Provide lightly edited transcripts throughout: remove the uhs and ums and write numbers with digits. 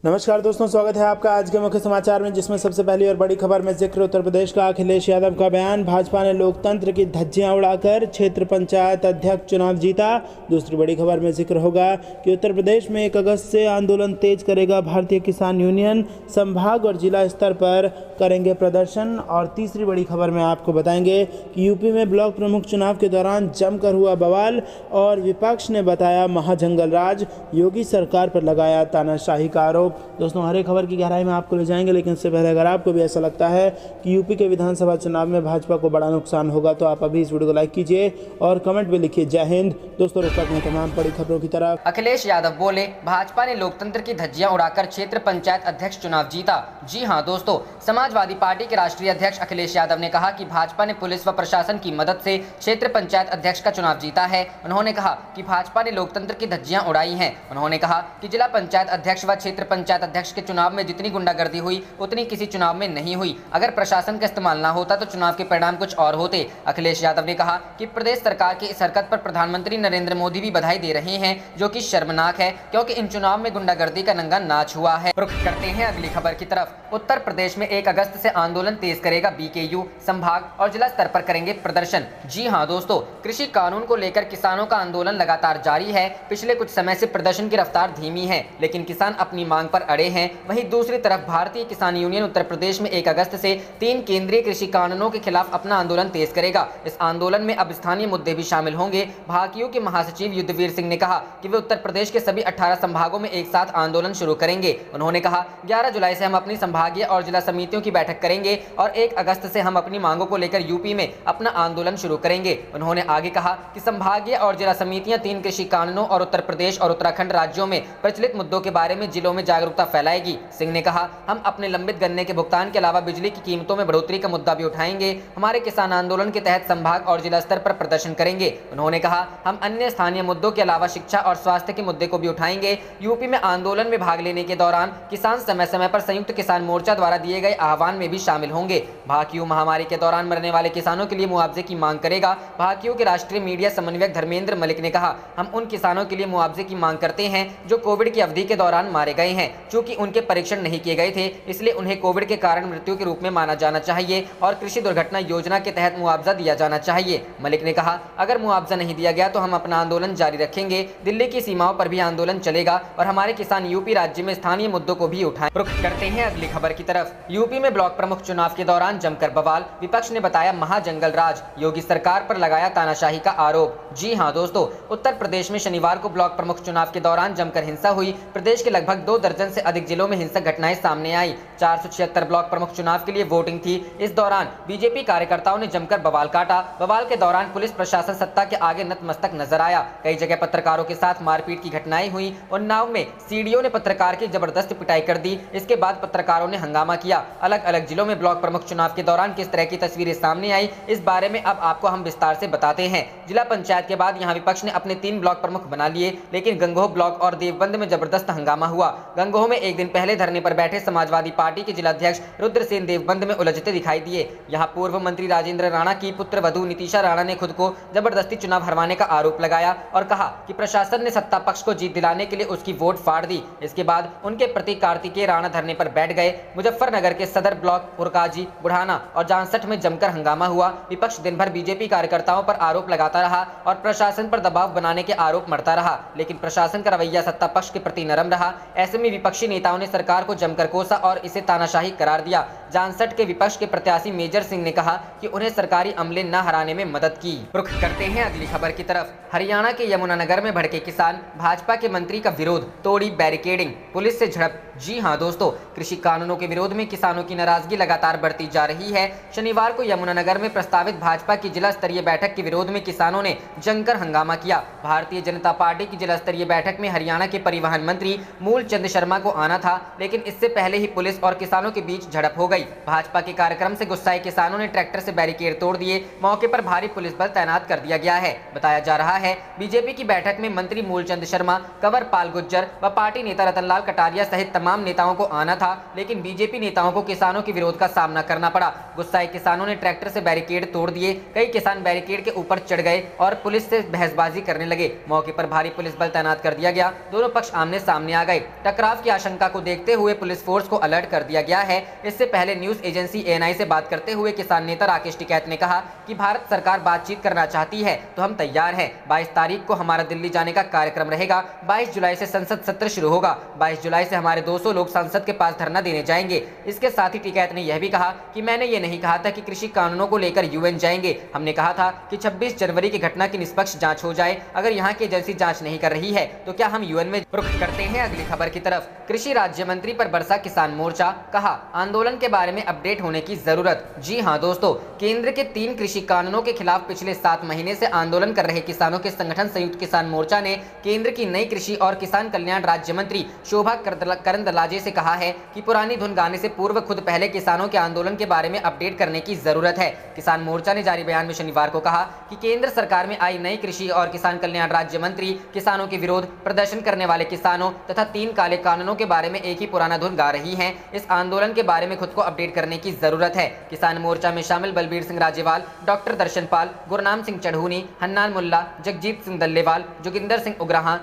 नमस्कार दोस्तों, स्वागत है आपका आज के मुख्य समाचार में, जिसमें सबसे पहली और बड़ी खबर में जिक्र उत्तर प्रदेश का अखिलेश यादव का बयान। भाजपा ने लोकतंत्र की धज्जियां उड़ाकर क्षेत्र पंचायत अध्यक्ष चुनाव जीता। दूसरी बड़ी खबर में जिक्र होगा कि उत्तर प्रदेश में 1 अगस्त से आंदोलन तेज करेगा भारतीय किसान यूनियन, संभाग और जिला स्तर पर करेंगे प्रदर्शन। और तीसरी बड़ी खबर में आपको बताएंगे कि यूपी में ब्लॉक प्रमुख चुनाव के दौरान जमकर हुआ बवाल और विपक्ष ने बताया महाजंगल राज, योगी सरकार पर लगाया तानाशाही का आरोप। दोस्तों, हर एक खबर की गहराई में आपको ले जाएंगे, लेकिन इससे पहले अगर आपको भी ऐसा लगता है कि यूपी के विधानसभा चुनाव में भाजपा को बड़ा नुकसान होगा तो आप अभी इस वीडियो को लाइक कीजिए और कमेंट में लिखिए जय हिंद। दोस्तों, रुक करते हैं तमाम बड़ी खबरों की तरफ। अखिलेश यादव बोले, भाजपा ने लोकतंत्र की धज्जियां उड़ाकर क्षेत्र पंचायत अध्यक्ष चुनाव जीता। जी हां दोस्तों, समाजवादी पार्टी के राष्ट्रीय अध्यक्ष अखिलेश यादव ने कहा कि भाजपा ने पुलिस व प्रशासन की मदद से क्षेत्र पंचायत अध्यक्ष का चुनाव जीता है। उन्होंने कहा कि भाजपा ने लोकतंत्र की धज्जियां उड़ाई हैं। उन्होंने कहा कि जिला पंचायत अध्यक्ष व क्षेत्र पंचायत अध्यक्ष के चुनाव में जितनी गुंडागर्दी हुई उतनी किसी चुनाव में नहीं हुई। अगर प्रशासन का इस्तेमाल ना होता तो चुनाव के परिणाम कुछ और होते। अखिलेश यादव ने कहा कि प्रदेश सरकार की इस हरकत पर प्रधानमंत्री नरेंद्र मोदी भी बधाई दे रहे हैं, जो कि शर्मनाक है, क्योंकि इन चुनाव में गुंडागर्दी का नंगा नाच हुआ है। रुख करते हैं अगली खबर की तरफ। उत्तर प्रदेश में 1 अगस्त से आंदोलन तेज करेगा बीकेयू, संभाग और जिला स्तर पर करेंगे प्रदर्शन। जी हां दोस्तों, कृषि कानून को लेकर किसानों का आंदोलन लगातार जारी है। पिछले कुछ समय से प्रदर्शन की रफ्तार धीमी है, लेकिन किसान अपनी मांग पर अड़े हैं। वहीं दूसरी तरफ भारतीय किसान यूनियन उत्तर प्रदेश में 1 अगस्त से 3 केंद्रीय कृषि कानूनों के खिलाफ अपना आंदोलन तेज करेगा। इस आंदोलन में अब स्थानीय मुद्दे भी शामिल होंगे। भाकियू के महासचिव युद्धवीर सिंह ने कहा कि वे उत्तर प्रदेश के सभी 18 संभागों में एक साथ आंदोलन शुरू करेंगे। उन्होंने कहा 11 जुलाई से हम अपनी संभागीय और जिला समितियों की बैठक करेंगे और 1 अगस्त से हम अपनी मांगों को लेकर यूपी में अपना आंदोलन शुरू करेंगे। उन्होंने आगे कहा कि संभागीय और जिला समितियां 3 कृषि कानूनों और उत्तर प्रदेश और उत्तराखंड राज्यों में प्रचलित मुद्दों के बारे में जिलों में जागरूकता फैलाएगी। सिंह ने कहा, हम अपने लंबित गन्ने के भुगतान के अलावा बिजली की कीमतों में बढ़ोतरी का मुद्दा भी उठाएंगे। हमारे किसान आंदोलन के तहत संभाग और जिला स्तर पर प्रदर्शन करेंगे। उन्होंने कहा, हम अन्य स्थानीय मुद्दों के अलावा शिक्षा और स्वास्थ्य के मुद्दे को भी उठाएंगे। यूपी में आंदोलन में भाग लेने के दौरान किसान समय समय पर संयुक्त किसान मोर्चा द्वारा दिए गए आह्वान में भी शामिल होंगे। भाकियू महामारी के दौरान मरने वाले किसानों के लिए मुआवजे की मांग करेगा। भाकियू के राष्ट्रीय मीडिया समन्वयक धर्मेंद्र मलिक ने कहा, हम उन किसानों के लिए मुआवजे की मांग करते हैं जो कोविड की अवधि के दौरान मारे गए हैं। चूंकि उनके परीक्षण नहीं किए गए थे, इसलिए उन्हें कोविड के कारण मृत्यु के रूप में माना जाना चाहिए और कृषि दुर्घटना योजना के तहत मुआवजा दिया जाना चाहिए। मलिक ने कहा, अगर मुआवजा नहीं दिया गया तो हम अपना आंदोलन जारी रखेंगे। दिल्ली की सीमाओं पर भी आंदोलन चलेगा और हमारे किसान यूपी राज्य में स्थानीय मुद्दों को भी उठाएं। रुख करते हैं अगली खबर की तरफ। यूपी में ब्लॉक प्रमुख चुनाव के दौरान जमकर बवाल, विपक्ष ने बताया महाजंगल राज, योगी सरकार पर लगाया तानाशाही का आरोप। जी हां दोस्तों, उत्तर प्रदेश में शनिवार को ब्लॉक प्रमुख चुनाव के दौरान जमकर हिंसा हुई। प्रदेश के लगभग 2 दर्जन से अधिक जिलों में हिंसक घटनाएं सामने आई। 476 ब्लॉक प्रमुख चुनाव के लिए वोटिंग थी। इस दौरान बीजेपी कार्यकर्ताओं ने जमकर बवाल काटा। बवाल के दौरान पुलिस प्रशासन सत्ता के आगे नतमस्तक नजर आया। कई जगह पत्रकारों के साथ मारपीट की घटनाएं हुई। उन्नाव में सीडीओ ने पत्रकार की जबरदस्त पिटाई कर दी। इसके बाद पत्रकारों ने हंगामा किया। अलग अलग जिलों में ब्लॉक प्रमुख चुनाव के दौरान किस तरह की तस्वीरें सामने आई, इस बारे में अब आपको हम विस्तार से बताते हैं। जिला पंचायत के बाद यहाँ विपक्ष ने अपने 3 ब्लॉक प्रमुख बना लिए, लेकिन गंगोह ब्लॉक और देवबंद में जबरदस्त हंगामा हुआ। गंगोह में एक दिन पहले धरने पर बैठे समाजवादी पार्टी के जिलाध्यक्ष रुद्रसेन देवबंद में उलझते दिखाई दिए। यहां पूर्व मंत्री राजेंद्र राणा की पुत्र वधू नीतीशा राणा ने खुद को जबरदस्ती चुनाव हरवाने का आरोप लगाया और कहा कि प्रशासन ने सत्ता पक्ष को जीत दिलाने के लिए उसकी वोट फाड़ दी। इसके बाद उनके प्रति कार्तिकेय राणा धरने पर बैठ गए। मुजफ्फरनगर के सदर ब्लॉक, पुरकाजी, बुढ़ाना और जानसठ में जमकर हंगामा हुआ। विपक्ष दिन भर बीजेपी कार्यकर्ताओं पर आरोप लगाता रहा और प्रशासन पर दबाव बनाने के आरोप मरता रहा, लेकिन प्रशासन का रवैया सत्ता पक्ष के प्रति नरम रहा। ऐसे में विपक्षी नेताओं ने सरकार को जमकर कोसा और इसे तानाशाही करार दिया। जानसठ के विपक्ष के प्रत्याशी मेजर सिंह ने कहा कि उन्हें सरकारी अमले न हराने में मदद की। रुख करते हैं अगली खबर की तरफ। हरियाणा के यमुनानगर में भड़के किसान, भाजपा के मंत्री का विरोध, तोड़ी बैरिकेडिंग, पुलिस से झड़प। जी हां दोस्तों, कृषि कानूनों के विरोध में किसानों की नाराजगी लगातार बढ़ती जा रही है। शनिवार को यमुनानगर में प्रस्तावित भाजपा की जिला स्तरीय बैठक के विरोध में किसानों ने जमकर हंगामा किया। भारतीय जनता पार्टी की जिला स्तरीय बैठक में हरियाणा के परिवहन मंत्री मूलचंद शर्मा को आना था, लेकिन इससे पहले ही पुलिस और किसानों के बीच झड़प हो गई। गई। भाजपा के कार्यक्रम से गुस्साए किसानों ने ट्रैक्टर से बैरिकेड तोड़ दिए। मौके पर भारी पुलिस बल तैनात कर दिया गया है। बताया जा रहा है बीजेपी की बैठक में मंत्री मूलचंद शर्मा, कंवर पाल गुर्जर व पार्टी नेता रतनलाल कटारिया सहित तमाम नेताओं को आना था, लेकिन बीजेपी नेताओं को किसानों के विरोध का सामना करना पड़ा। गुस्साए किसानों ने ट्रैक्टर से बैरिकेड तोड़ दिए। कई किसान बैरिकेड के ऊपर चढ़ गए और पुलिस से बहसबाजी करने लगे। मौके पर भारी पुलिस बल तैनात कर दिया गया। दोनों पक्ष आमने सामने आ गए। टकराव की आशंका को देखते हुए पुलिस फोर्स को अलर्ट कर दिया गया है। इससे पहले न्यूज एजेंसी एएनआई से बात करते हुए किसान नेता राकेश टिकैत ने कहा कि भारत सरकार बातचीत करना चाहती है तो हम तैयार हैं। 22 तारीख को हमारा दिल्ली जाने का कार्यक्रम रहेगा। 22 जुलाई से संसद सत्र शुरू होगा। 22 जुलाई से हमारे 200 लोग संसद के पास धरना देने जाएंगे। इसके साथ ही टिकैत ने यह भी कहा कि मैंने ये नहीं कहा था कि कृषि कानूनों को लेकर यूएन जाएंगे। हमने कहा था कि 26 जनवरी की घटना की निष्पक्ष जांच हो जाए। अगर यहाँ की एजेंसी जांच नहीं कर रही है तो क्या हम यूएन में रुख करते हैं अगली खबर की तरफ। कृषि राज्य मंत्री पर बरसा किसान मोर्चा, कहा आंदोलन के बारे में अपडेट होने की जरूरत। जी हां दोस्तों, केंद्र के 3 कृषि कानूनों के खिलाफ पिछले 7 महीने से आंदोलन कर रहे किसानों के संगठन संयुक्त किसान मोर्चा ने केंद्र की नई कृषि और किसान कल्याण राज्य मंत्री शोभा करंदलाजे से कहा है कि पुरानी धुन गाने से पूर्व खुद पहले किसानों के आंदोलन के बारे में अपडेट करने की जरूरत है। किसान मोर्चा ने जारी बयान में शनिवार को कहा कि केंद्र सरकार में आई नई कृषि और किसान कल्याण राज्य मंत्री किसानों के विरोध, प्रदर्शन करने वाले किसानों तथा 3 काले कानूनों के बारे में एक ही पुराना धुन गा रही है। इस आंदोलन के बारे में खुद को अपडेट करने की जरूरत है। किसान मोर्चा में शामिल बलबीर सिंह राजेवाल, डॉक्टर दर्शन पाल, गुरनाम सिंह चढ़ूनी, हन्नान मुल्ला, जगजीत सिंह दल्लेवाल, जोगिंदर सिंह उग्राहा,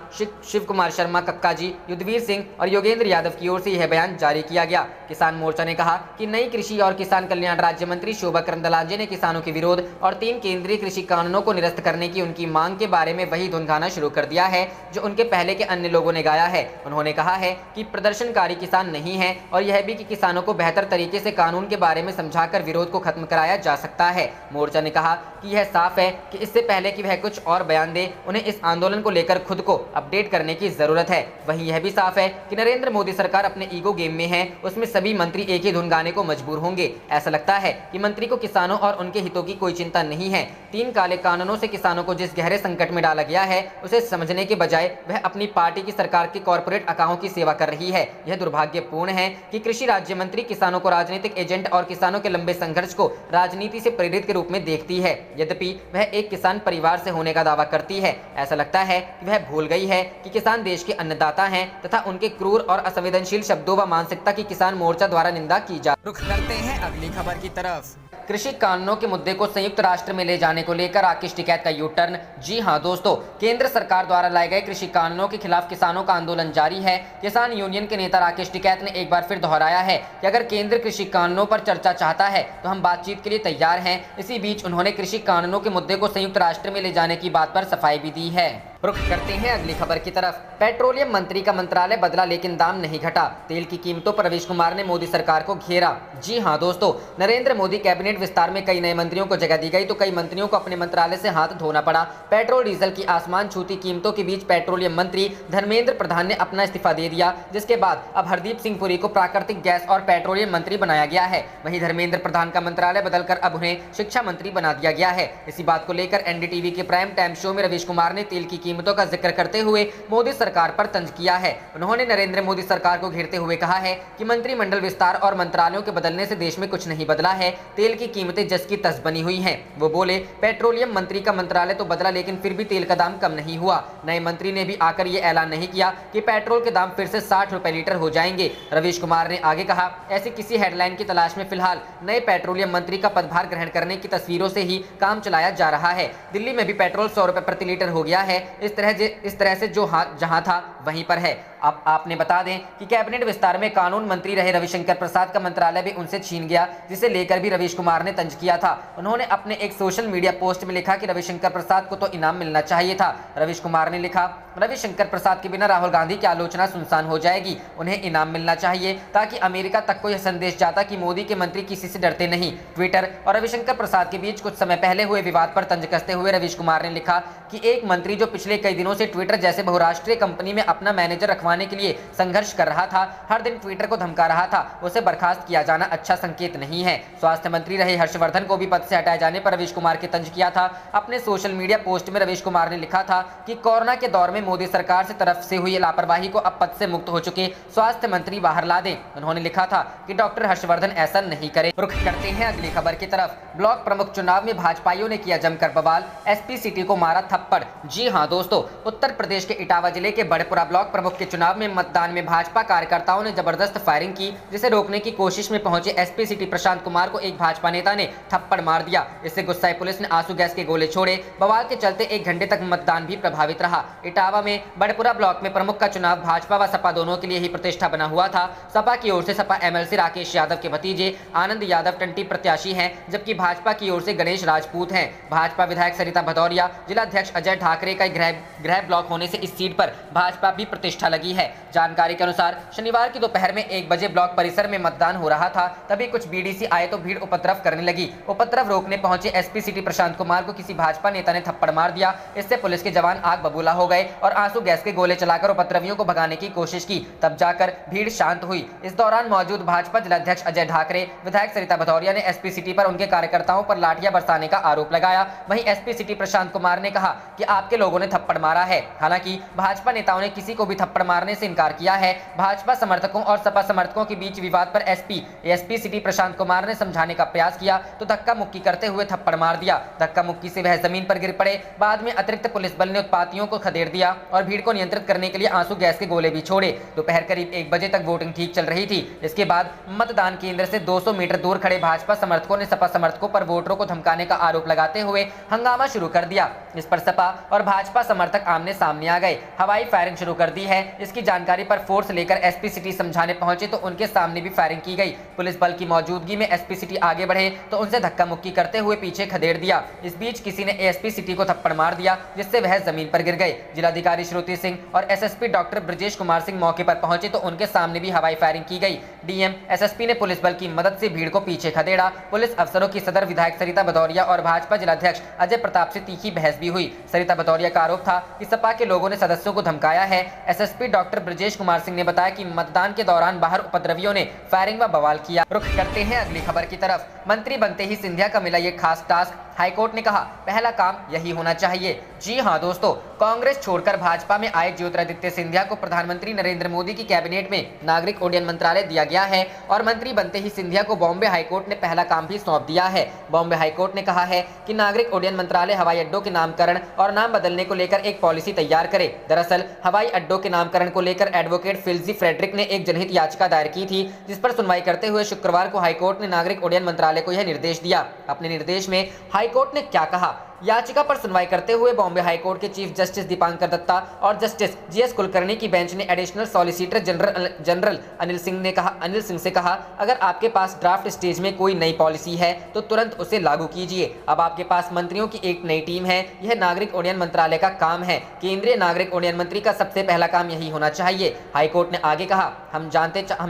शिव कुमार शर्मा कक्का जी, युद्धवीर सिंह और योगेंद्र यादव की ओर से यह बयान जारी किया गया। किसान मोर्चा ने कहा कि नई कृषि और किसान कल्याण राज्य मंत्री शोभा करंदलाजे ने किसानों के विरोध और 3 केंद्रीय कृषि कानूनों को निरस्त करने की उनकी मांग के बारे में वही धुन गाना शुरू कर दिया है जो उनके पहले के अन्य लोगों ने गाया है। उन्होंने कहा है कि प्रदर्शनकारी किसान नहीं है और यह भी कि किसानों को बेहतर तरीके से कानून के बारे में समझाकर विरोध को खत्म कराया जा सकता है। मोर्चा ने कहा कि यह साफ है कि इससे पहले कि वह कुछ और बयान दे, उन्हें इस आंदोलन को लेकर खुद को अपडेट करने की जरूरत है। वहीं यह भी साफ है कि नरेंद्र मोदी सरकार अपने ईगो गेम में है, उसमें सभी मंत्री एक ही धुन गाने को मजबूर होंगे। ऐसा लगता है कि मंत्री को किसानों और उनके हितों की कोई चिंता नहीं है। 3 काले कानूनों से किसानों को जिस गहरे संकट में डाला गया है उसे समझने के बजाय वह अपनी पार्टी की सरकार के कॉर्पोरेट अकाउंट की सेवा कर रही है। यह दुर्भाग्यपूर्ण है कि कृषि राज्य मंत्री किसानों को राजनीतिक एजेंट और किसानों के लंबे संघर्ष को राजनीति से प्रेरित के रूप में देखती है। यद्यपि वह एक किसान परिवार से होने का दावा करती है, ऐसा लगता है कि वह भूल गई है कि किसान देश के अन्नदाता हैं तथा उनके क्रूर और असंवेदनशील शब्दों व मानसिकता की किसान मोर्चा द्वारा निंदा की जा। रुख करते हैं अगली खबर की तरफ। कृषि कानूनों के मुद्दे को संयुक्त राष्ट्र में ले जाने को लेकर राकेश टिकैत का यू टर्न। जी हां दोस्तों, केंद्र सरकार द्वारा लाए गए कृषि कानूनों के खिलाफ किसानों का आंदोलन जारी है। किसान यूनियन के नेता राकेश टिकैत ने एक बार फिर दोहराया है कि अगर केंद्र कृषि कानूनों पर चर्चा चाहता है तो हम बातचीत के लिए तैयार हैं। इसी बीच उन्होंने कृषि कानूनों के मुद्दे को संयुक्त राष्ट्र में ले जाने की बात पर सफाई भी दी है। रुख करते हैं अगली खबर की तरफ। पेट्रोलियम मंत्री का मंत्रालय बदला लेकिन दाम नहीं घटा। तेल की कीमतों पर रवीश कुमार ने मोदी सरकार को घेरा। जी हां दोस्तों, नरेंद्र मोदी कैबिनेट विस्तार में कई नए मंत्रियों को जगह दी गई तो कई मंत्रियों को अपने मंत्रालय से हाथ धोना पड़ा। पेट्रोल डीजल की आसमान छूती कीमतों के बीच पेट्रोलियम मंत्री धर्मेंद्र प्रधान ने अपना इस्तीफा दे दिया, जिसके बाद अब हरदीप सिंह पुरी को प्राकृतिक गैस और पेट्रोलियम मंत्री बनाया गया है। वहीं धर्मेंद्र प्रधान का मंत्रालय बदलकर अब उन्हें शिक्षा मंत्री बना दिया गया है। इसी बात को लेकर एनडीटीवी के प्राइम टाइम शो में रवीश कुमार ने तेल की कीमतों का जिक्र करते हुए मोदी सरकार पर तंज किया है। उन्होंने नरेंद्र मोदी सरकार को घेरते हुए कहा है कि मंत्रिमंडल विस्तार और मंत्रालयों के बदलने से देश में कुछ नहीं बदला है, तेल की कीमतें जस की तस बनी हुई हैं। वो बोले, पेट्रोलियम मंत्री का मंत्रालय तो बदला लेकिन फिर भी तेल का दाम कम नहीं हुआ। नए मंत्री ने भी आकर ये ऐलान नहीं किया कि पेट्रोल के दाम फिर से 60 रुपए लीटर हो जाएंगे। रवीश कुमार ने आगे कहा, ऐसी किसी हेडलाइन की तलाश में फिलहाल नए पेट्रोलियम मंत्री का पदभार ग्रहण करने की तस्वीरों से ही काम चलाया जा रहा है। दिल्ली में भी पेट्रोल 100 रुपए प्रति लीटर हो गया है। इस तरह से जो जहां था वहीं पर है। अब आपने बता दें कि कैबिनेट विस्तार में कानून मंत्री रहे रविशंकर प्रसाद का मंत्रालय भी उनसे छीन गया, जिसे लेकर भी रवीश कुमार ने तंज किया था। उन्होंने अपने एक सोशल मीडिया पोस्ट में लिखा कि रविशंकर प्रसाद को तो इनाम मिलना चाहिए था। रवीश कुमार ने लिखा, रविशंकर प्रसाद के बिना राहुल गांधी की आलोचना सुनसान हो जाएगी, उन्हें इनाम मिलना चाहिए ताकि अमेरिका तक को यह संदेश जाता कि मोदी के मंत्री किसी से डरते नहीं। ट्विटर और रविशंकर प्रसाद के बीच कुछ समय पहले हुए विवाद पर तंज कसते हुए रवीश कुमार ने लिखा कि एक मंत्री जो पिछले कई दिनों से ट्विटर जैसे बहुराष्ट्रीय कंपनी में अपना मैनेजर रखवाने बनवाने के लिए संघर्ष कर रहा था, हर दिन ट्विटर को धमका रहा था, उसे बर्खास्त किया जाना अच्छा संकेत नहीं है। स्वास्थ्य मंत्री रहे हर्षवर्धन को भी पद से हटाए जाने पर रवीश कुमार की तंज किया था। अपने सोशल मीडिया पोस्ट में रवीश कुमार ने लिखा था कि कोरोना के दौर में मोदी सरकार से तरफ से हुई लापरवाही को अब पद से मुक्त हो चुके स्वास्थ्य मंत्री बाहर ला दें। उन्होंने लिखा था कि डॉक्टर हर्षवर्धन ऐसा नहीं करे। रुख करते हैं अगली खबर की तरफ। ब्लॉक प्रमुख चुनाव में भाजपाइयों ने किया जमकर बवाल, एसपी सिटी को मारा थप्पड़। जी हां दोस्तों, उत्तर प्रदेश के इटावा जिले के बड़पुरा ब्लॉक प्रमुख के चुनाव में मतदान में भाजपा कार्यकर्ताओं ने जबरदस्त फायरिंग की, जिसे रोकने की कोशिश में पहुंचे एसपी सिटी प्रशांत कुमार को एक भाजपा नेता ने थप्पड़ मार दिया। इससे गुस्साई पुलिस ने आंसू गैस के गोले छोड़े। बवाल के चलते 1 घंटे तक मतदान भी प्रभावित रहा। इटावा में बड़पुरा ब्लॉक में प्रमुख का चुनाव भाजपा व सपा दोनों के लिए ही प्रतिष्ठा बना हुआ था। सपा की ओर से सपा एमएलसी राकेश यादव के भतीजे आनंद यादव टंटी प्रत्याशी हैं, जबकि भाजपा की ओर से गणेश राजपूत हैं। भाजपा विधायक सरिता भदौरिया, जिला अध्यक्ष अजय ठाकरे का गृह ब्लॉक होने से इस सीट पर भाजपा भी प्रतिष्ठा लगी है। जानकारी के अनुसार शनिवार की दोपहर में 1 बजे ब्लॉक परिसर में मतदान हो रहा था, तभी कुछ बीडीसी आए तो भीड़ उपद्रव करने लगी। उपद्रव रोकने पहुंचे एसपी सिटी प्रशांत कुमार को किसी भाजपा नेता ने थप्पड़ मार दिया। इससे पुलिस के जवान आग बबूला हो गए और आंसू गैस के गोले चलाकर उपद्रवियों को भगाने की कोशिश की, तब जाकर भीड़ शांत हुई। इस दौरान मौजूद भाजपा जिलाध्यक्ष अजय ठाकरे, विधायक सरिता भदौरिया ने एसपी सिटी पर उनके कार्यकर्ताओं पर लाठियां बरसाने का आरोप लगाया। वहीं एसपी सिटी प्रशांत कुमार ने कहा कि आपके लोगों ने थप्पड़ मारा है। हालांकि भाजपा नेताओं ने किसी को भी थप्पड़ मारने से इनकार किया है। भाजपा समर्थकों और सपा समर्थकों के बीच विवाद पर एसपी सिटी प्रशांत कुमार ने समझाने का प्रयास किया तो धक्का मुक्की करते हुए थप्पड़ मार दिया। धक्का मुक्की से वह जमीन पर गिर पड़े। बाद में अतिरिक्त पुलिस बल ने उत्पातियों को खदेड़ दिया और भीड़ को नियंत्रित करने के लिए आंसू गैस के गोले भी छोड़े। दोपहर करीब 1 बजे तक वोटिंग ठीक चल रही थी। इसके बाद मतदान केंद्र से 200 मीटर दूर खड़े भाजपा समर्थकों ने सपा समर्थकों पर वोटरों को धमकाने का आरोप लगाते हुए हंगामा शुरू कर दिया। इस पर सपा और भाजपा समर्थक आमने सामने आ गए। हवाई फायरिंग शुरू कर दी है। इसकी जानकारी पर फोर्स लेकर एसपी सिटी समझाने पहुंचे तो उनके सामने भी फायरिंग की गई। पुलिस बल की मौजूदगी में एसपी सिटी आगे बढ़े तो उनसे धक्का मुक्की करते हुए पीछे खदेड़ दिया। इस बीच किसी ने एसपी सिटी को थप्पड़ मार दिया, जिससे वह जमीन पर गिर गए। जिलाधिकारी श्रुति सिंह और एसएसपी डॉक्टर ब्रजेश कुमार सिंह मौके पर पहुंचे तो उनके सामने भी हवाई फायरिंग की गई। डीएम एसएसपी ने पुलिस बल की मदद से भीड़ को पीछे खदेड़ा। पुलिस अफसरों की सदर विधायक सरिता भदौरिया और भाजपा जिलाध्यक्ष अजय प्रताप से तीखी बहस भी हुई। सरिता भदौरिया का आरोप था कि सपा के लोगों ने सदस्यों को धमकाया है। एसएसपी डॉक्टर ब्रजेश कुमार सिंह ने बताया कि मतदान के दौरान बाहर उपद्रवियों ने फायरिंग व बवाल किया। रुख करते हैं अगली खबर की तरफ। मंत्री बनते ही सिंधिया का मिला ये खास टास्क। हाईकोर्ट ने कहा पहला काम यही होना चाहिए। जी हां दोस्तों, कांग्रेस छोड़कर भाजपा में आए ज्योतिरादित्य सिंधिया को प्रधानमंत्री नरेंद्र मोदी की कैबिनेट में नागरिक उड्डयन मंत्रालय दिया गया है और मंत्री बनते ही सिंधिया को बॉम्बे हाईकोर्ट ने पहला काम भी सौंप दिया है। बॉम्बे हाईकोर्ट ने कहा है कि नागरिक उड्डयन मंत्रालय हवाई अड्डों के नामकरण और नाम बदलने को लेकर एक पॉलिसी तैयार करे। दरअसल हवाई अड्डों के नामकरण को लेकर एडवोकेट फिल्जी फ्रेडरिक ने एक जनहित याचिका दायर की थी, जिस पर सुनवाई करते हुए शुक्रवार को हाईकोर्ट ने नागरिक उड्डयन मंत्रालय को यह निर्देश दिया। अपने निर्देश में हाईकोर्ट ने क्या कहा? याचिका पर सुनवाई करते हुए बॉम्बे हाईकोर्ट के चीफ जस्टिस दीपांकर दत्ता और जस्टिस जीएस कुलकर्णी की बेंच ने additional solicitor general Anil Singh से कहा, अगर आपके पास ड्राफ्ट स्टेज में कोई नई पॉलिसी है तो तुरंत उसे लागू कीजिए। अब आपके पास मंत्रियों की एक नई टीम है, यह नागरिक उड्डयन मंत्रालय का काम है। केंद्रीय नागरिक उड्डयन मंत्री का सबसे पहला काम यही होना चाहिए। हाईकोर्ट ने आगे कहा, हम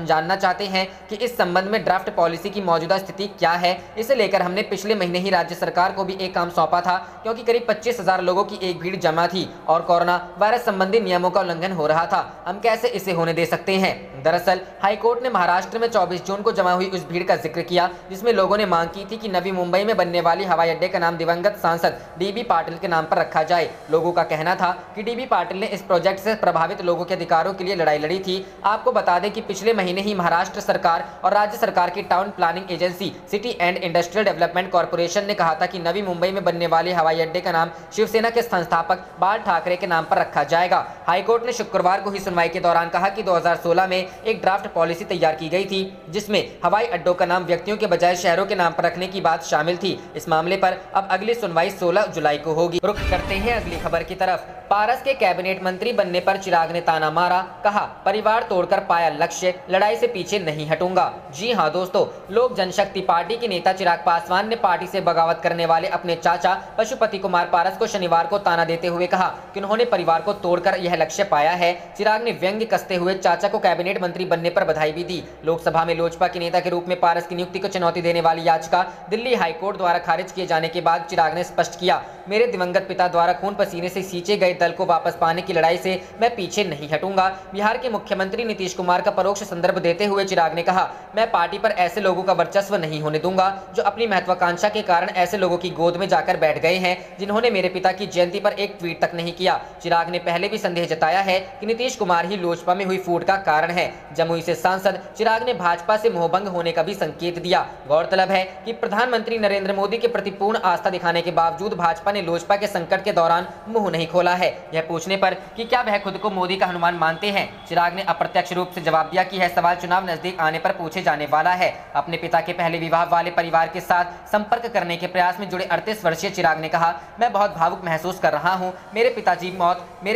जानना चाहते हैं कि इस संबंध में ड्राफ्ट पॉलिसी की मौजूदा स्थिति क्या है। इसे लेकर हमने पिछले महीने ही राज्य सरकार को भी एक काम सौंपा था, क्योंकि करीब 25,000 लोगों की एक भीड़ जमा थी और कोरोना वायरस संबंधी नियमों का उल्लंघन हो रहा था। हम कैसे इसे होने दे सकते हैं? दरअसल हाईकोर्ट ने महाराष्ट्र में 24 जून को जमा हुई उस भीड़ का जिक्र किया जिसमें लोगों ने मांग की थी कि नवी मुंबई में बनने वाली हवाई अड्डे का नाम दिवंगत सांसद डीबी पाटिल के नाम पर रखा जाए। लोगों का कहना था कि डीबी पाटिल ने इस प्रोजेक्ट से प्रभावित लोगों के अधिकारों के लिए लड़ाई लड़ी थी। आपको बता दें कि पिछले महीने ही महाराष्ट्र सरकार और राज्य सरकार की town planning agency city and industrial development corporation ने कहा था कि नवी मुंबई में बनने वाले हवाई अड्डे का नाम शिवसेना के संस्थापक बाल ठाकरे के नाम पर रखा जाएगा। हाईकोर्ट ने शुक्रवार को ही सुनवाई के दौरान कहा कि 2016 में एक ड्राफ्ट पॉलिसी तैयार की गई थी जिसमें हवाई अड्डों का नाम व्यक्तियों के बजाय शहरों के नाम पर रखने की बात शामिल थी। इस मामले पर अब अगली सुनवाई 16 जुलाई को होगी। रुख करते हैं अगली खबर की तरफ। पारस के कैबिनेट मंत्री बनने पर चिराग ने ताना मारा, कहा परिवार तोड़कर पाया लक्ष्य, लड़ाई से पीछे नहीं हटूंगा। जी हां दोस्तों, लोक जनशक्ति पार्टी के नेता चिराग पासवान ने पार्टी से बगावत करने वाले अपने चाचा पशुपति कुमार पारस को शनिवार को ताना देते हुए कहा कि उन्होंने परिवार को तोड़कर यह लक्ष्य पाया है। चिराग ने व्यंग्य कसते हुए चाचा को कैबिनेट मंत्री बनने पर बधाई भी दी। लोकसभा में लोजपा के नेता के रूप में पारस की नियुक्ति को चुनौती देने वाली याचिका दिल्ली हाईकोर्ट द्वारा खारिज किए जाने के बाद चिराग ने स्पष्ट किया, मेरे दिवंगत पिता द्वारा खून पसीने से सींचे गए दल को वापस पाने की लड़ाई से मैं पीछे नहीं हटूंगा। बिहार के मुख्यमंत्री नीतीश कुमार का परोक्ष संदर्भ देते हुए चिराग ने कहा, मैं पार्टी पर ऐसे लोगों का वर्चस्व नहीं होने दूंगा जो अपनी महत्वाकांक्षा के कारण ऐसे लोगों की गोद में जाकर बैठ गए हैं जिन्होंने मेरे पिता की जयंती पर एक ट्वीट तक नहीं किया। चिराग ने पहले भी संदेह जताया है कि नीतीश कुमार ही लोजपा में हुई फूट का कारण है। जमुई से सांसद चिराग ने भाजपा से मोहभंग होने का भी संकेत दिया। गौरतलब है कि प्रधानमंत्री नरेंद्र मोदी के प्रति पूर्ण आस्था दिखाने के बावजूद भाजपा ने लोजपा के संकट के दौरान मुंह नहीं खोला है। यह पूछने पर कि क्या वह खुद को मोदी का हनुमान मानते हैं, चिराग ने अप्रत्यक्ष रूप से जवाब दिया कि यह सवाल चुनाव नजदीक आने पर पूछे जाने वाला है। अपने पिता के पहले विवाह वाले परिवार के साथ संपर्क करने के प्रयास में जुड़े 38 वर्षीय चिराग ने कहा, मैं बहुत भावुक महसूस कर रहा हूं। मेरे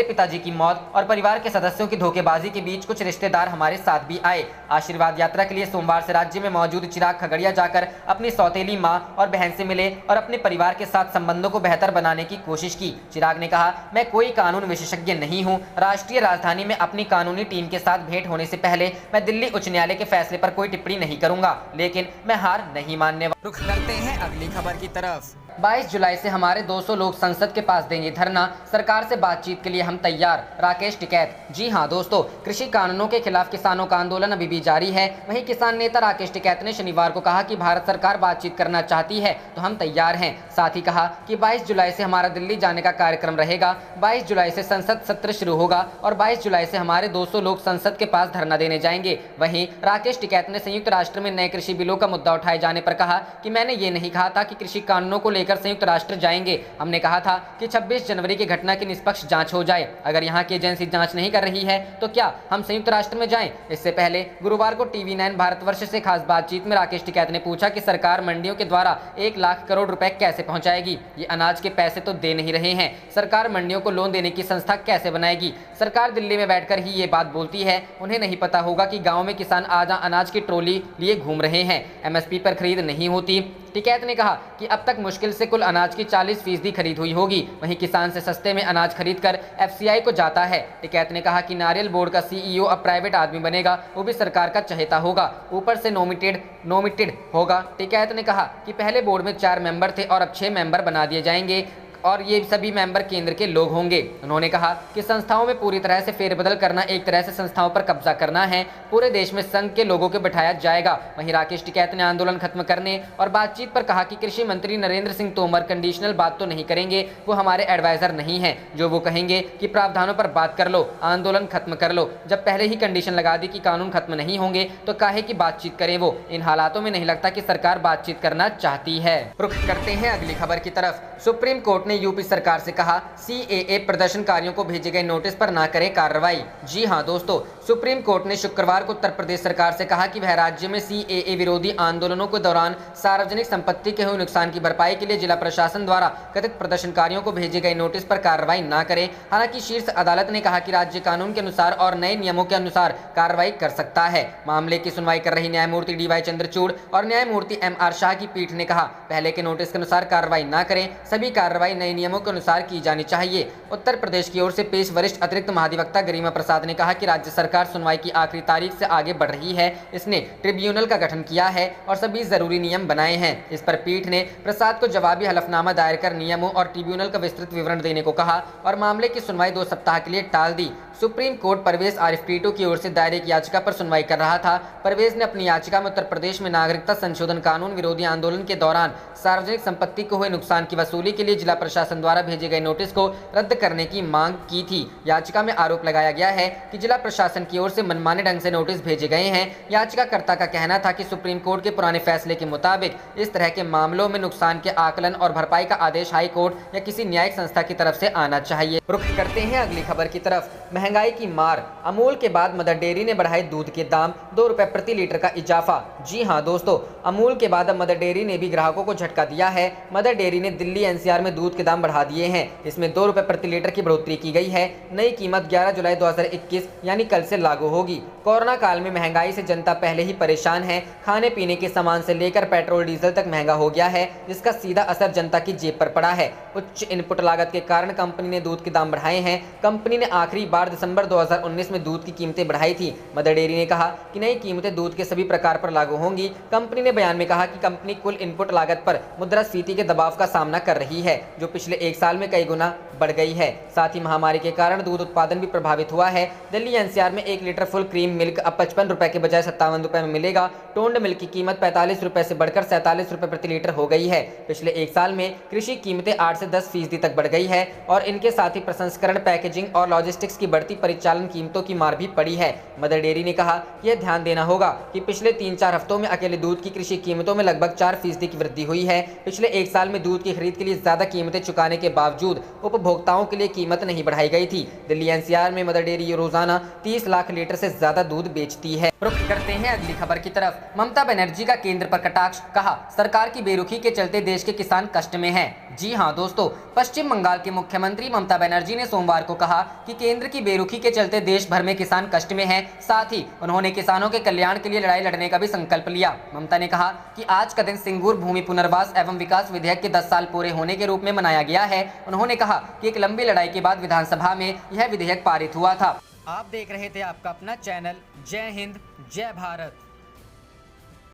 पिताजी की मौत और परिवार के सदस्यों की धोखेबाजी के बीच कुछ रिश्तेदार हमारे साथ भी आए। आशीर्वाद यात्रा के लिए सोमवार से राज्य में मौजूद चिराग खगड़िया जाकर अपनी सौतेली मां और बहन से मिले और अपने परिवार के साथ संबंधों को बेहतर बनाने की कोशिश की। चिराग ने कहा, मैं कोई कानून विशेषज्ञ नहीं हूं। राष्ट्रीय राजधानी में अपनी कानूनी टीम के साथ भेंट होने से पहले मैं दिल्ली उच्च न्यायालय के फैसले पर कोई टिप्पणी नहीं करूंगा, लेकिन मैं हार नहीं मानने वाला। रुख करते हैं अगली खबर की तरफ। 22 जुलाई से हमारे 200 लोग संसद के पास देंगे धरना, सरकार से बातचीत के लिए हम तैयार, राकेश टिकैत। जी हां दोस्तों, कृषि कानूनों के खिलाफ किसानों का आंदोलन अभी भी जारी है। वहीं किसान नेता राकेश टिकैत ने शनिवार को कहा कि भारत सरकार बातचीत करना चाहती है तो हम तैयार हैं। साथ ही कहा कि 22 जुलाई से हमारा दिल्ली जाने का कार्यक्रम रहेगा। 22 जुलाई से संसद सत्र शुरू होगा और 22 जुलाई से हमारे 200 लोग संसद के पास धरना देने जाएंगे। वहीं राकेश टिकैत ने संयुक्त राष्ट्र में नए कृषि बिलों का मुद्दा उठाए जाने पर कहा कि मैंने ये नहीं कहा था कि कृषि कानूनों को लेकर संयुक्त राष्ट्र जाएंगे। हमने कहा था कि 26 जनवरी की घटना की निष्पक्ष जांच हो जाए। अगर यहाँ की एजेंसी जांच नहीं कर रही है तो क्या हम संयुक्त राष्ट्र में जाएं? इससे पहले गुरुवार को TV9 भारतवर्ष से खास बातचीत में राकेश टिकैत ने पूछा कि सरकार मंडियों के द्वारा 1 लाख करोड़ रुपए कैसे पहुंचाएगी? ये अनाज के पैसे तो दे नहीं रहे हैं। सरकार मंडियों को लोन देने की संस्था कैसे बनाएगी? सरकार दिल्ली में बैठकर ही ये बात बोलती है। उन्हें नहीं पता होगा कि गाँव में किसान आज अनाज की ट्रॉली लिए घूम रहे हैं, MSP पर खरीद नहीं होती। टिकैत ने कहा कि अब तक मुश्किल से कुल अनाज की 40% खरीद हुई होगी। वहीं किसान से सस्ते में अनाज खरीदकर FCI को जाता है। टिकैत ने कहा कि नारियल बोर्ड का CEO अब प्राइवेट आदमी बनेगा, वो भी सरकार का चहेता होगा, ऊपर से नोमिटेड होगा। टिकैत ने कहा कि पहले बोर्ड में 4 मेंबर थे और अब 6 मेंबर बना दिए जाएंगे और ये सभी मेंबर केंद्र के लोग होंगे। उन्होंने कहा कि संस्थाओं में पूरी तरह से फेरबदल करना एक तरह से संस्थाओं पर कब्जा करना है। पूरे देश में संघ के लोगों को बिठाया जाएगा। वहीं राकेश टिकैत ने आंदोलन खत्म करने और बातचीत पर कहा कि कृषि मंत्री नरेंद्र सिंह तोमर कंडीशनल बात तो नहीं करेंगे, वो हमारे एडवाइजर नहीं है। जो वो कहेंगे कि प्रावधानों पर बात कर लो, आंदोलन खत्म कर लो। जब पहले ही कंडीशन लगा दी कि कानून खत्म नहीं होंगे तो काहे की बातचीत करें वो? इन हालातों में नहीं लगता कि सरकार बातचीत करना चाहती है। रुख करते हैं अगली खबर की तरफ। सुप्रीम कोर्ट ने यूपी सरकार से कहा, CAA प्रदर्शनकारियों को भेजे गए नोटिस पर ना करे कार्रवाई। जी हां दोस्तों, सुप्रीम कोर्ट ने शुक्रवार को उत्तर प्रदेश सरकार से कहा कि वह राज्य में CAA विरोधी आंदोलनों के दौरान सार्वजनिक संपत्ति के हुए नुकसान की भरपाई के लिए जिला प्रशासन द्वारा कथित प्रदर्शनकारियों को भेजे गए नोटिस पर कार्रवाई न करे। हालांकि शीर्ष अदालत ने कहा कि राज्य कानून के अनुसार और नए नियमों के अनुसार कार्रवाई कर सकता है। मामले की सुनवाई कर रही न्यायमूर्ति DY चंद्रचूड़ और न्यायमूर्ति MR शाह की पीठ ने कहा, पहले के नोटिस के अनुसार कार्रवाई न करें, सभी कार्रवाई नए नियमों के अनुसार की जानी चाहिए। उत्तर प्रदेश की ओर से पेश वरिष्ठ अतिरिक्त महाधिवक्ता गरिमा प्रसाद ने कहा कि राज्य सरकार सुनवाई की आखिरी तारीख से आगे बढ़ रही है। इसने ट्रिब्यूनल का गठन किया है और सभी जरूरी नियम बनाए हैं। इस पर पीठ ने प्रसाद को जवाबी हलफनामा दायर कर नियमों और ट्रिब्यूनल का विस्तृत विवरण देने को कहा और मामले की सुनवाई 2 सप्ताह के लिए टाल दी। सुप्रीम कोर्ट परवेज आरिफ टीटू की ओर से दायर एक याचिका पर सुनवाई कर रहा था। परवेज ने अपनी याचिका में उत्तर प्रदेश में नागरिकता संशोधन कानून विरोधी आंदोलन के दौरान सार्वजनिक संपत्ति को हुए नुकसान की वसूली के लिए जिला प्रशासन द्वारा भेजे गए नोटिस को रद्द करने की मांग की थी। याचिका में आरोप लगाया गया है कि जिला प्रशासन की ओर से मनमाने ढंग से नोटिस भेजे गए हैं। याचिकाकर्ता का कहना था कि सुप्रीम कोर्ट के पुराने फैसले के मुताबिक इस तरह के मामलों में नुकसान के आकलन और भरपाई का आदेश हाई कोर्ट या किसी न्यायिक संस्था की तरफ से आना चाहिए। रुख करते हैं अगली खबर की तरफ। महंगाई की मार, अमूल के बाद मदर डेयरी ने बढ़ाए दूध के दाम, 2 रुपए प्रति लीटर का इजाफा। जी हां दोस्तों, अमूल के बाद अब मदर डेयरी ने भी ग्राहकों को झटका दिया है। मदर डेयरी ने दिल्ली NCR में दूध के दाम बढ़ा दिए हैं। इसमें 2 रुपए प्रति लीटर की बढ़ोतरी की गई है। नई कीमत 11 जुलाई 2021 यानी कल से लागू होगी। कोरोना काल में महंगाई से जनता पहले ही परेशान है। खाने पीने के सामान से लेकर पेट्रोल डीजल तक महंगा हो गया है, जिसका सीधा असर जनता की जेब पर पड़ा है। उच्च इनपुट लागत के कारण कंपनी ने दूध के दाम बढ़ाए हैं। कंपनी ने आखिरी बार दिसंबर 2019 में दूध की कीमतें बढ़ाई थी। मदर डेयरी ने कहा कि नई कीमतें दूध के सभी प्रकार पर लागू होंगी। कंपनी ने बयान में कहा कि कंपनी कुल इनपुट लागत पर मुद्रास्फीति के दबाव का सामना कर रही है, जो पिछले एक साल में कई गुना बढ़ गई है। साथ ही महामारी के कारण दूध उत्पादन भी प्रभावित हुआ है। दिल्ली एनसीआर में 1 लीटर फुल क्रीम मिल्क अब 55 रुपए के बजाय 57 रुपए में मिलेगा। टोन्ड मिल्क की कीमत 45 रुपए से बढ़कर 47 रुपए प्रति लीटर हो गई है। पिछले एक साल में कृषि कीमतें 8 से 10% तक बढ़ गई है और इनके साथ ही प्रसंस्करण, पैकेजिंग और लॉजिस्टिक्स की बढ़ती परिचालन कीमतों की मार भी पड़ी है। मदर डेयरी ने कहा यह ध्यान देना होगा कि पिछले 3-4 हफ्तों में अकेले दूध की कृषि कीमतों में लगभग 4% की वृद्धि हुई है। पिछले एक साल में दूध की खरीद के लिए ज्यादा कीमतें चुकाने के बावजूद उपभोक्ताओं के लिए कीमत नहीं बढ़ाई गई थी। दिल्ली एनसीआर में मदर डेयरी रोजाना 30 लाख लीटर से ज्यादा दूध बेचती है। रुख करते हैं अगली खबर की तरफ। ममता बनर्जी का केंद्र पर कटाक्ष, कहा सरकार की बेरुखी के चलते देश के किसान कष्ट में हैं। जी हां दोस्तों, पश्चिम बंगाल के मुख्यमंत्री ममता बनर्जी ने सोमवार को कहा कि केंद्र की बेरुखी के चलते देश भर में किसान कष्ट में हैं। साथ ही उन्होंने किसानों के कल्याण के लिए लड़ाई लड़ने का भी संकल्प लिया। ममता ने कहा कि आज का दिन सिंगूर भूमि पुनर्वास एवं विकास विधेयक के 10 साल पूरे होने के रूप में मनाया गया है। उन्होंने कहा कि एक लंबी लड़ाई के बाद विधानसभा में यह विधेयक पारित हुआ था। आप देख रहे थे आपका अपना चैनल जय हिंद जय भारत।